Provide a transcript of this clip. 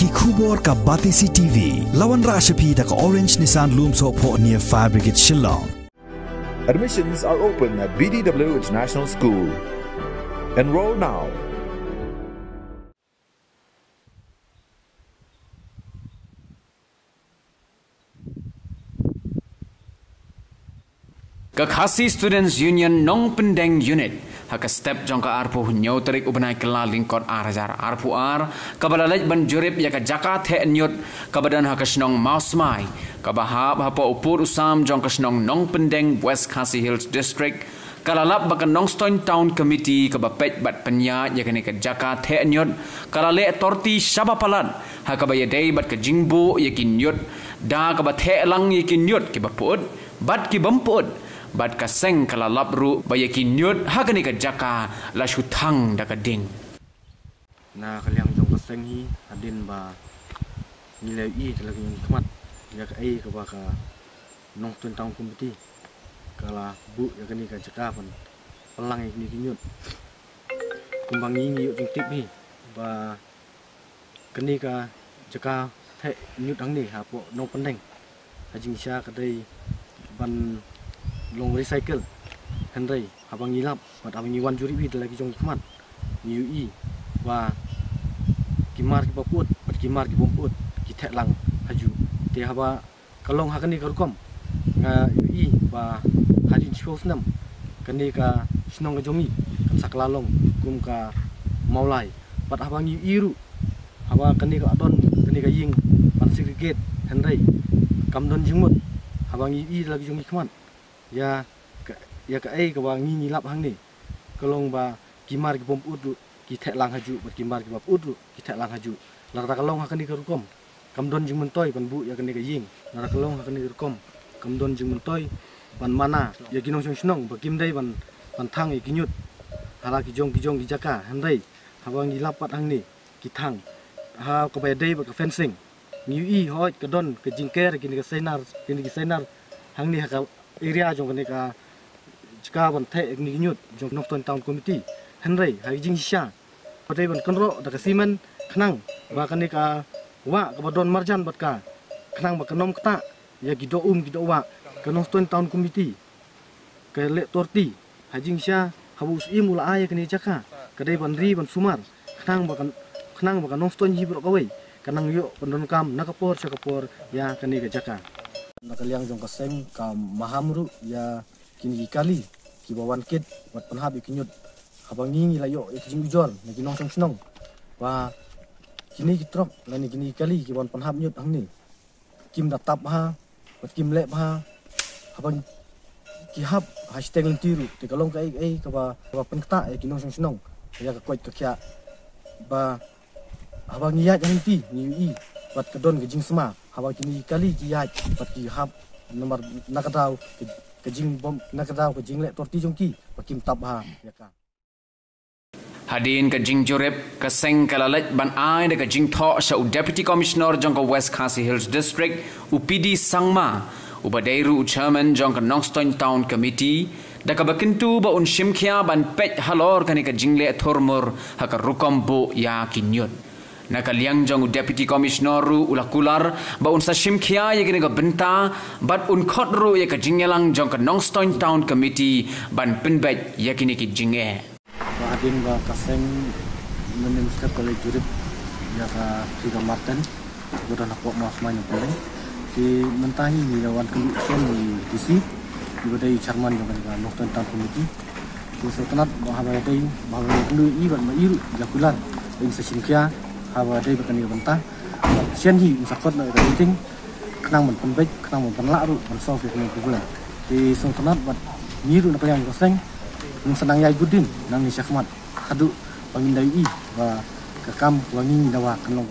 ki khubor ka Batisi TV lawan Rashapi da ka Orange Nissan Loom so po near Fire Brigade Shillong. Admissions are open at BDW International School. Enroll now. Kakhasi Students Union Nong Pendeng Unit haka step jongka arpu nyau terik ubenai kelal lingkot arajar arpu kabalalaj banjurip ya ka jakat he nyut kabadan haka snong mausmai kabahab hapa upur usam jongka snong Nong Pendeng West Khasi Hills District kalalap baka Nongstoin Town Committee kabapet bat penya ya kene ka jakat he nyut kalale torti sabapalan haka bayadei bat ka jingbu yakin nyut da kabathe lang yakin nyut kibaput bat kibamput bad kaseng kala labru bayakin nyut hagani ka jaka la shutang da kading na kaliang jong kaseng hi adin ba nilai i talagi khmat ya ka ai ka ba ka nong tun tang kumiti kala bu ya kani ka jaka pan pelang ni nyut kumbang ni yuk jing tip hi ba kani ka jaka the nyut ang ni ha po nong pendeng hajing sya ka dai ban long recycle Henry habang ngilap mat abang ngiwan juri bi lagi jong khmat ni ui wa kimar ki paput pat kimar ki bomput ki thek lang haju te haba kalong hakani karkom nga ui ba hajin chos nam kani ka snong jongi kan saklalong kum ka maulai pat habang iru haba kani ka adon kani ka ying pan segregate Henry kamdon jingmut habang ui lagi jong khmat ya ka ai ka wangi ngilap hang ni kalong ba kimar ki bomput ki thek lang haju bat kimar ki baput ki thek lang haju lar ta kalong hakani ka rukom kamdon jing mentoy pan bu ya kani ka ying lar kalong hakani rukom kamdon jing mentoy pan mana ya ginong snong ba kim dai ban thang i kinyut hala ki jong ki jaka handai hawang ngilap pat hang ni ki thang ha ka ba dai ba ka fencing ni i hoj ka don ka jingker kini ka senar hang ni ha area jong kene ka jika ban the ni nyut jong Nongstoin Town Committee Henry hai jing sha padai ban konro da ka simen khnang ba kene ka wa ka badon marjan bat ka khnang ba kanom kta ya gido wa ka Nongstoin Town Committee ka le torti hai jing sha habus i mula ay kene jaka kadai ban ri ban sumar khnang ba ka Nongstoin hi bro ka wei kanang yo pandon kam nakapor sakapor ya kene ka jaka nakaliang jong kaseng ka mahamru ya kini kali ki bawan kit wat panhab ikinyut habang ngi layo ikjing ujol nagi nong snong wa kini kitrok lani kini kali ki bawan panhab nyut hangni kim datap ha wat kim lep ha habang ki hab hashtag lentiru te kalong ka ai ka ba penkta ki nong snong ya ka koit ka kya ba habang ya jang ti ni bat kedon ke jing sema haba kini kali ki yat bat ki hab nomor nakadau ke jing bom nakadau ke jing le torti jongki pakim tap ha ya ka hadin ke jing jurep ke seng kalalaj ban ai de ke jing tho sa deputy commissioner jong ka West Khasi Hills District UPD Sangma ubadairu chairman jong ka Nongstoin Town Committee da ka bakintu ba un shimkhia ban pet halor kani ke jing le thormur ha ka rukom bo ya kinyut nakaliang jong deputy commissioner ru ulakular ba un sa shimkhia ye ga benta bat un khotru ye ka jingelang jong ka Nongstoin Town Committee ban pinbet ye kini ki jinge ba adin ba kaseng menem step kali jurip ya ka Tiga Martin godan hapok mas main paling di mentahi ni lawan kelusun di DC di badai chairman jong ka Nongstoin Town Committee tu sekenat ba dai ba lu i ban ma iru jakulan ing sa shimkhia hawa dai bakan ni bentah sian hi sakot na meeting kenang men pembek kenang men penlak ru men solve ni bulan di song tenat bat miru na kalian koseng nang senang yai gudin nang ni syakmat hadu pangindai i wa kekam wangi dawa kenong